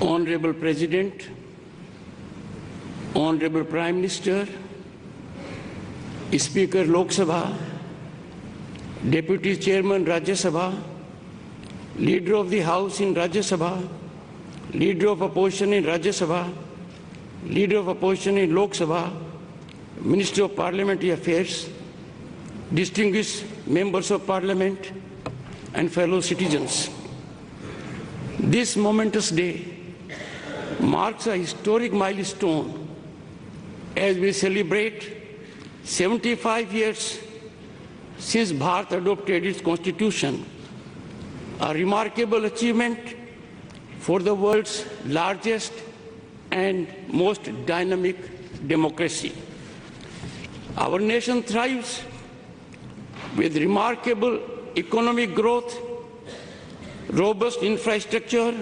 Honorable President, Honorable Prime Minister, Speaker Lok Sabha, Deputy Chairman Rajya Sabha, Leader of the House in Rajya Sabha, Leader of Opposition in Rajya Sabha, Leader of Opposition in Lok Sabha, Minister of Parliamentary Affairs, distinguished members of Parliament and fellow citizens. This momentous day marks a historic milestone as we celebrate 75 years since Bharat adopted its constitution, a remarkable achievement for the world's largest and most dynamic democracy. Our nation thrives with remarkable economic growth, robust infrastructure,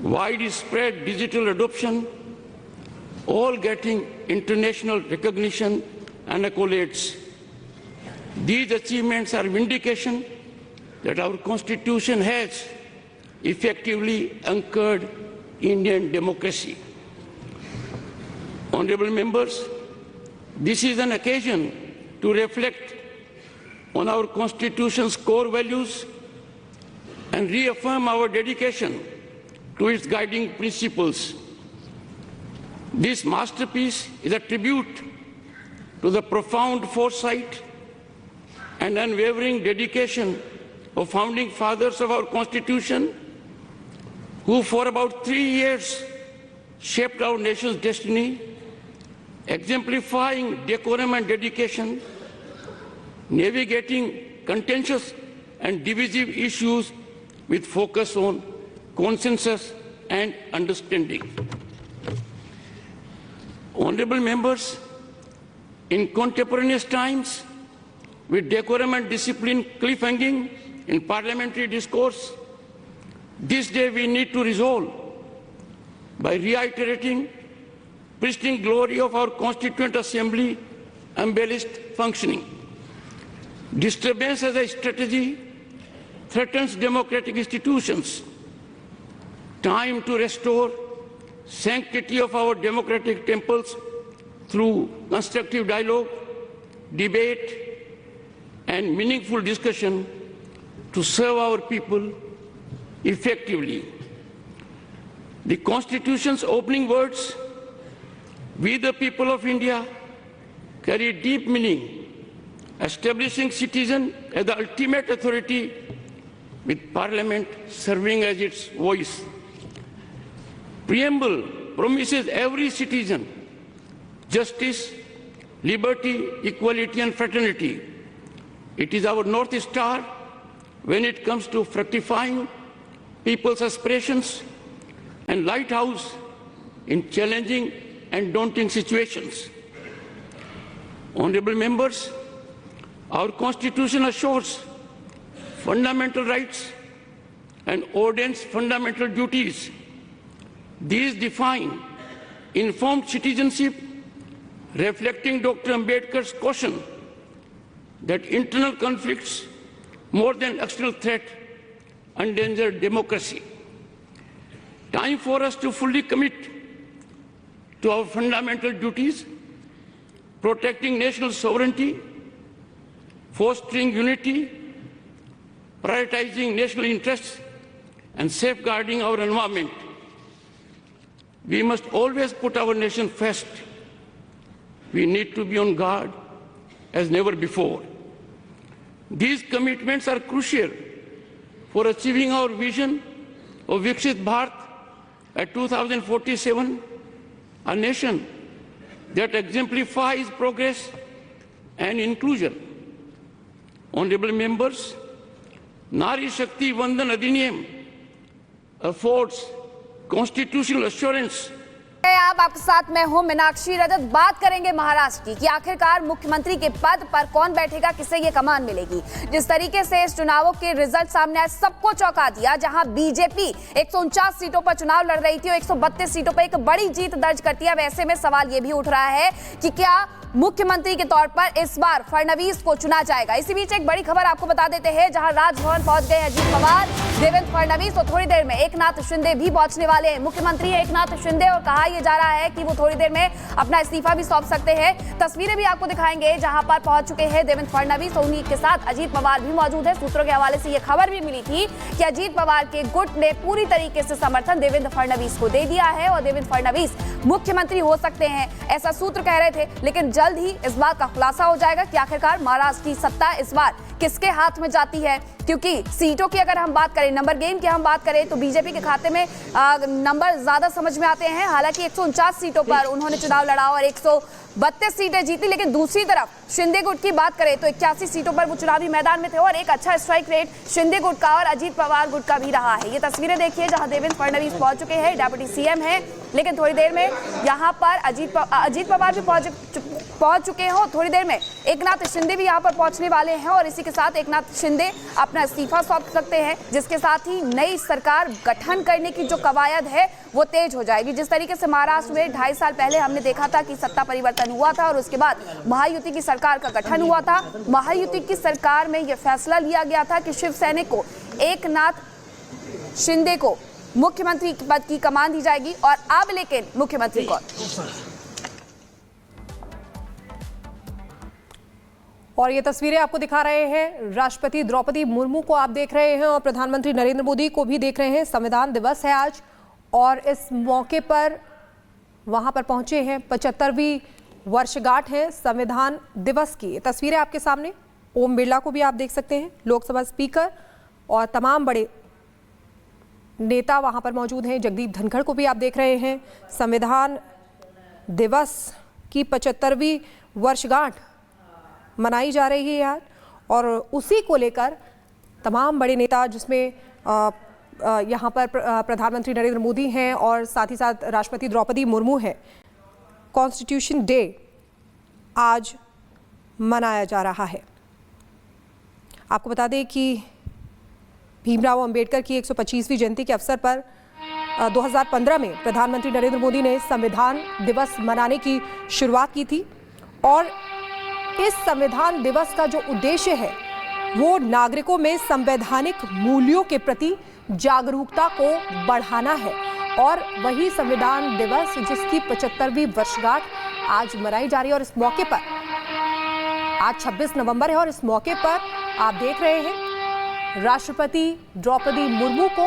widespread digital adoption, all getting international recognition and accolades. These achievements are vindication that our Constitution has effectively anchored Indian democracy. Honorable members, this is an occasion to reflect on our Constitution's core values and reaffirm our dedication to its guiding principles. This masterpiece is a tribute to the profound foresight and unwavering dedication of founding fathers of our Constitution, who for about 3 years shaped our nation's destiny, exemplifying decorum and dedication, navigating contentious and divisive issues with focus on consensus and understanding. Honorable members, in contemporaneous times, with decorum and discipline cliffhanging in parliamentary discourse, this day we need to resolve by reiterating pristine glory of our Constituent Assembly embellished functioning. Disturbance as a strategy threatens democratic institutions. Time to restore sanctity of our democratic temples through constructive dialogue, debate, and meaningful discussion to serve our people effectively. The Constitution's opening words, "We the people of India," carry deep meaning, establishing citizen as the ultimate authority, with Parliament serving as its voice. Preamble promises every citizen justice, liberty, equality, and fraternity. It is our North Star when it comes to fructifying people's aspirations and lighthouse in challenging and daunting situations. Honorable members, our Constitution assures fundamental rights and ordains fundamental duties. These define informed citizenship, reflecting Dr. Ambedkar's caution that internal conflicts, more than external threat, endanger democracy. Time for us to fully commit to our fundamental duties, protecting national sovereignty, fostering unity, prioritizing national interests, and safeguarding our environment. We must always put our nation first. We need to be on guard as never before. These commitments are crucial for achieving our vision of Viksit Bharat at 2047, a nation that exemplifies progress and inclusion. Honorable members, Nari Shakti Vandan Adhiniyam affords constitutional assurance आप आपके साथ मैं हूं मीनाक्षी रजत। बात करेंगे महाराष्ट्र की कि आखिरकार मुख्यमंत्री के पद पर कौन बैठेगा, किसे ये कमान मिलेगी। जिस तरीके से इस चुनावों के रिजल्ट सामने आए, सबको चौंका दिया। जहां बीजेपी 149 सीटों पर चुनाव लड़ रही थी और 132 सीटों पर एक बड़ी जीत दर्ज करती है। वैसे में सवाल ये भी उठ रहा है कि क्या मुख्यमंत्री के तौर पर इस बार फडणवीस को चुना जाएगा। इसी बीच एक बड़ी खबर आपको बता देते हैं, जहां राजभवन पहुंच गए अजीत पवार, देवेंद्र फडणवीस और थोड़ी देर में एकनाथ शिंदे भी पहुंचने वाले हैं। मुख्यमंत्री एकनाथ शिंदे और कहा यह जा रहा है कि वो थोड़ी देर में अपना इस्तीफा भी सौंप सकते हैं। तस्वीरें भी आपको दिखाएंगे जहां पर पहुंच चुके हैं देवेंद्र फडणवीस और उन्हीं के साथ अजीत पवार भी मौजूद है। सूत्रों के हवाले से यह खबर भी मिली थी कि अजीत पवार के गुट ने पूरी तरीके से समर्थन देवेंद्र फडणवीस को दे दिया है और देवेंद्र फडणवीस मुख्यमंत्री हो सकते हैं, ऐसा सूत्र कह रहे थे। लेकिन जल्द ही इस बात का खुलासा हो जाएगा कि आखिरकार महाराष्ट्र की सत्ता इस बार किसके हाथ में जाती है। क्योंकि सीटों की अगर हम बात करें, नंबर गेम की हम बात करें, तो बीजेपी के खाते में नंबर ज्यादा समझ में आते हैं। हालांकि 149 सीटों पर उन्होंने चुनाव लड़ा और 132 सीटें जीती। लेकिन दूसरी तरफ शिंदे गुट की बात करें तो 81 सीटों पर वो चुनावी मैदान में थे और एक अच्छा स्ट्राइक रेट शिंदे गुट का और अजीत पवार गुट का भी रहा है। ये तस्वीरें देखिए जहां देवेंद्र फडणवीस पहुंच चुके हैं, डेप्यूटी सीएम है। लेकिन थोड़ी देर में यहाँ पर अजीत पवार भी पहुंच चुके हैं। थोड़ी देर में एकनाथ शिंदे भी यहाँ पर पहुंचने वाले हैं और इसी के साथ एकनाथ शिंदे अपना इस्तीफा सौंप सकते हैं, जिसके साथ ही नई सरकार गठन करने की जो कवायद है वो तेज हो जाएगी। जिस तरीके से महाराष्ट्र में 2.5 साल पहले हमने देखा था कि सत्ता परिवर्तन हुआ था और उसके बाद महायुति की सरकार का गठन हुआ था। महायुति की सरकार में यह फैसला लिया गया था कि शिवसेना को एकनाथ शिंदे को मुख्यमंत्री पद की कमान दी जाएगी। और अब लेकिन मुख्यमंत्री कौन? और ये तस्वीरें आपको दिखा रहे हैं, राष्ट्रपति द्रौपदी मुर्मू को आप देख रहे हैं और प्रधानमंत्री नरेंद्र मोदी को भी देख रहे हैं। संविधान दिवस है आज और इस मौके पर वहां पर पहुंचे हैं। 75वीं वर्षगांठ है संविधान दिवस की। तस्वीरें आपके सामने, ओम बिरला को भी आप देख सकते हैं, लोकसभा स्पीकर, और तमाम बड़े नेता वहां पर मौजूद हैं। जगदीप धनखड़ को भी आप देख रहे हैं। संविधान दिवस की 75वीं वर्षगांठ मनाई जा रही है यार, और उसी को लेकर तमाम बड़े नेता, जिसमें यहाँ पर प्रधानमंत्री नरेंद्र मोदी हैं और साथ ही साथ राष्ट्रपति द्रौपदी मुर्मू हैं। कॉन्स्टिट्यूशन डे आज मनाया जा रहा है। आपको बता दें कि भीमराव अंबेडकर की 125वीं जयंती के अवसर पर 2015 में प्रधानमंत्री नरेंद्र मोदी ने संविधान दिवस मनाने की शुरुआत की थी और इस संविधान दिवस का जो उद्देश्य है वो नागरिकों में संवैधानिक मूल्यों के प्रति जागरूकता को बढ़ाना है। और वही संविधान दिवस जिसकी 75वीं वर्षगांठ आज मनाई जा रही है। और इस मौके पर आज 26 नवंबर है और इस मौके पर आप देख रहे हैं राष्ट्रपति द्रौपदी मुर्मू को,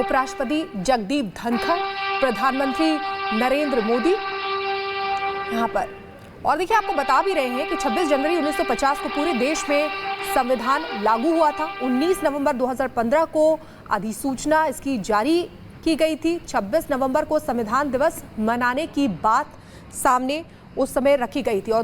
उपराष्ट्रपति जगदीप धनखड़, प्रधानमंत्री नरेंद्र मोदी यहाँ पर। और देखिए, आपको बता भी रहे हैं कि 26 जनवरी 1950 को पूरे देश में संविधान लागू हुआ था। 19 नवंबर 2015 को अधिसूचना इसकी जारी की गई थी। 26 नवंबर को संविधान दिवस मनाने की बात सामने उस समय रखी गई थी और